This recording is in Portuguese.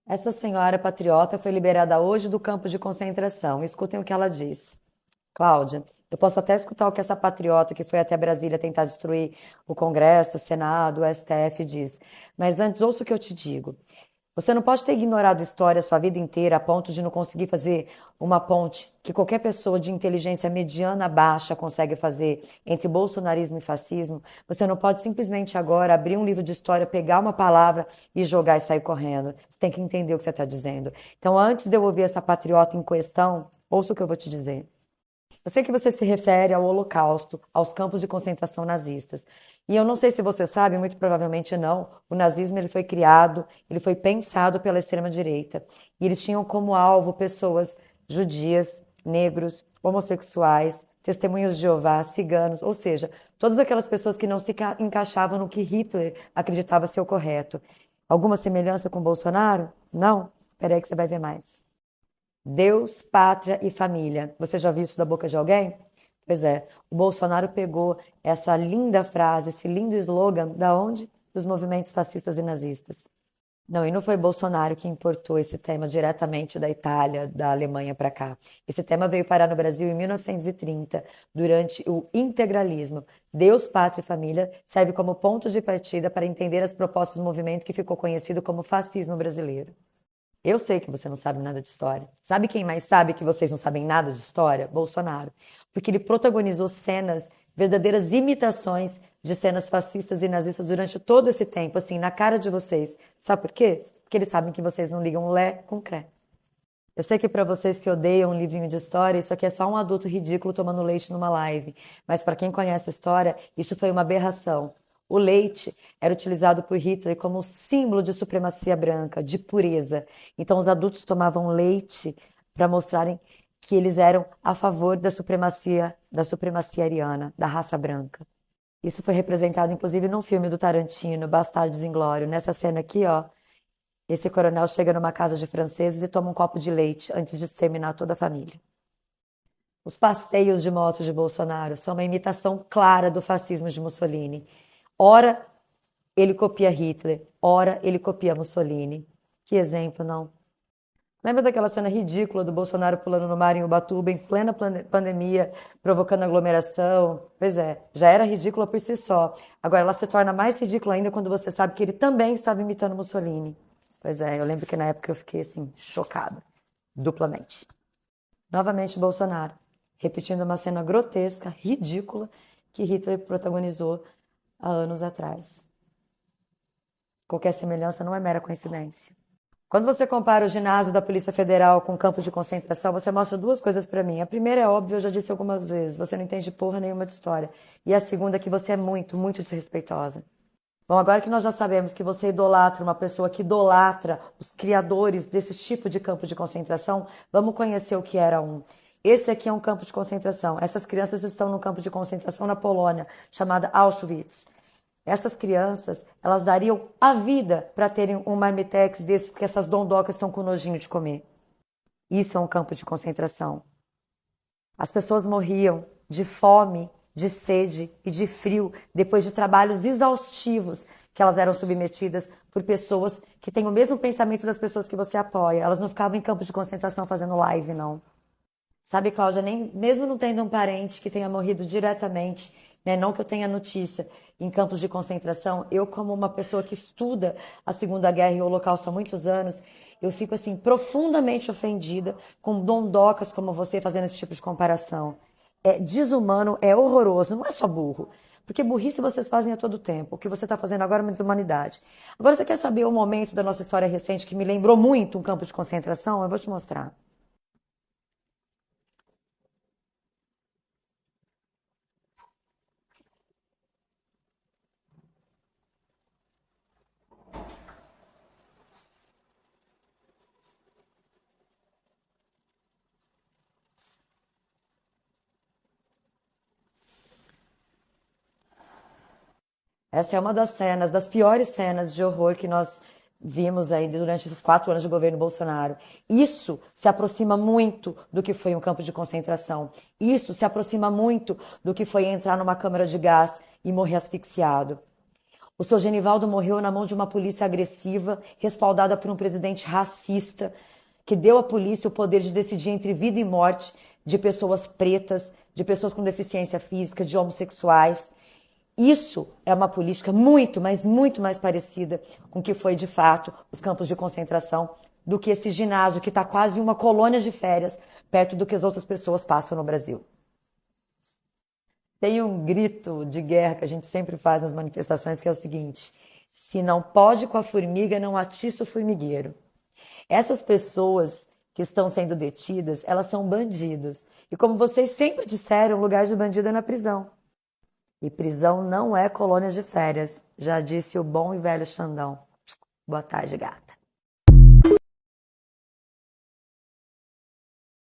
Essa senhora patriota foi liberada hoje do campo de concentração. Escutem o que ela diz. Cláudia, eu posso até escutar o que essa patriota que foi até Brasília tentar destruir o Congresso, o Senado, o STF diz. Mas antes, ouça o que eu te digo. Você não pode ter ignorado história a sua vida inteira a ponto de não conseguir fazer uma ponte que qualquer pessoa de inteligência mediana baixa consegue fazer entre bolsonarismo e fascismo. Você não pode simplesmente agora abrir um livro de história, pegar uma palavra e jogar e sair correndo. Você tem que entender o que você está dizendo. Então, antes de eu ouvir essa patriota em questão, ouça o que eu vou te dizer. Eu sei que você se refere ao Holocausto, aos campos de concentração nazistas. E eu não sei se você sabe, muito provavelmente não, o nazismo ele foi criado, ele foi pensado pela extrema-direita. E eles tinham como alvo pessoas judias, negros, homossexuais, testemunhas de Jeová, ciganos, ou seja, todas aquelas pessoas que não se encaixavam no que Hitler acreditava ser o correto. Alguma semelhança com Bolsonaro? Não? Espera aí que você vai ver mais. Deus, pátria e família. Você já viu isso da boca de alguém? Pois é, o Bolsonaro pegou essa linda frase, esse lindo slogan, da onde? Dos movimentos fascistas e nazistas. Não, e não foi Bolsonaro que importou esse tema diretamente da Itália, da Alemanha para cá. Esse tema veio parar no Brasil em 1930, durante o integralismo. Deus, pátria e família serve como ponto de partida para entender as propostas do movimento que ficou conhecido como fascismo brasileiro. Eu sei que você não sabe nada de história. Sabe quem mais sabe que vocês não sabem nada de história? Bolsonaro. Porque ele protagonizou cenas, verdadeiras imitações de cenas fascistas e nazistas durante todo esse tempo, assim, na cara de vocês. Sabe por quê? Porque eles sabem que vocês não ligam lé com cré. Eu sei que para vocês que odeiam um livrinho de história, isso aqui é só um adulto ridículo tomando leite numa live. Mas para quem conhece a história, isso foi uma aberração. O leite era utilizado por Hitler como símbolo de supremacia branca, de pureza. Então os adultos tomavam leite para mostrarem que eles eram a favor da supremacia ariana, da raça branca. Isso foi representado inclusive num filme do Tarantino, Bastardos Inglórios. Nessa cena aqui, ó, esse coronel chega numa casa de franceses e toma um copo de leite antes de exterminar toda a família. Os passeios de moto de Bolsonaro são uma imitação clara do fascismo de Mussolini. Ora ele copia Hitler, ora ele copia Mussolini. Que exemplo, não? Lembra daquela cena ridícula do Bolsonaro pulando no mar em Ubatuba em plena pandemia, provocando aglomeração? Pois é, já era ridícula por si só. Agora ela se torna mais ridícula ainda quando você sabe que ele também estava imitando Mussolini. Pois é, eu lembro que na época eu fiquei assim, chocada, duplamente. Novamente Bolsonaro, repetindo uma cena grotesca, ridícula, que Hitler protagonizou há anos atrás. Qualquer semelhança não é mera coincidência. Quando você compara o ginásio da Polícia Federal com o campo de concentração, você mostra duas coisas para mim. A primeira é óbvia, eu já disse algumas vezes, você não entende porra nenhuma de história. E a segunda é que você é muito, muito desrespeitosa. Bom, agora que nós já sabemos que você idolatra uma pessoa que idolatra os criadores desse tipo de campo de concentração, vamos conhecer o que era um. Esse aqui é um campo de concentração. Essas crianças estão no campo de concentração na Polônia, chamada Auschwitz. Essas crianças, elas dariam a vida para terem um marmitex desses que essas dondocas estão com nojinho de comer. Isso é um campo de concentração. As pessoas morriam de fome, de sede e de frio depois de trabalhos exaustivos que elas eram submetidas por pessoas que têm o mesmo pensamento das pessoas que você apoia. Elas não ficavam em campos de concentração fazendo live, não. Sabe, Cláudia, nem, mesmo não tendo um parente que tenha morrido diretamente, né, não que eu tenha notícia, em campos de concentração, eu como uma pessoa que estuda a Segunda Guerra e o Holocausto há muitos anos, eu fico assim profundamente ofendida com dondocas como você fazendo esse tipo de comparação. É desumano, é horroroso, não é só burro. Porque burrice vocês fazem a todo tempo. O que você está fazendo agora é uma desumanidade. Agora você quer saber o momento da nossa história recente que me lembrou muito um campo de concentração? Eu vou te mostrar. Essa é uma das cenas, das piores cenas de horror que nós vimos aí durante esses 4 anos de governo Bolsonaro. Isso se aproxima muito do que foi um campo de concentração. Isso se aproxima muito do que foi entrar numa câmara de gás e morrer asfixiado. O seu Genivaldo morreu na mão de uma polícia agressiva, respaldada por um presidente racista, que deu à polícia o poder de decidir entre vida e morte de pessoas pretas, de pessoas com deficiência física, de homossexuais. Isso é uma política muito, mas muito mais parecida com o que foi de fato os campos de concentração do que esse ginásio que está quase uma colônia de férias perto do que as outras pessoas passam no Brasil. Tem um grito de guerra que a gente sempre faz nas manifestações que é o seguinte: se não pode com a formiga, não atiça o formigueiro. Essas pessoas que estão sendo detidas, elas são bandidos. E como vocês sempre disseram, o lugar de bandido é na prisão. E prisão não é colônia de férias, já disse o bom e velho Xandão. Boa tarde, gata.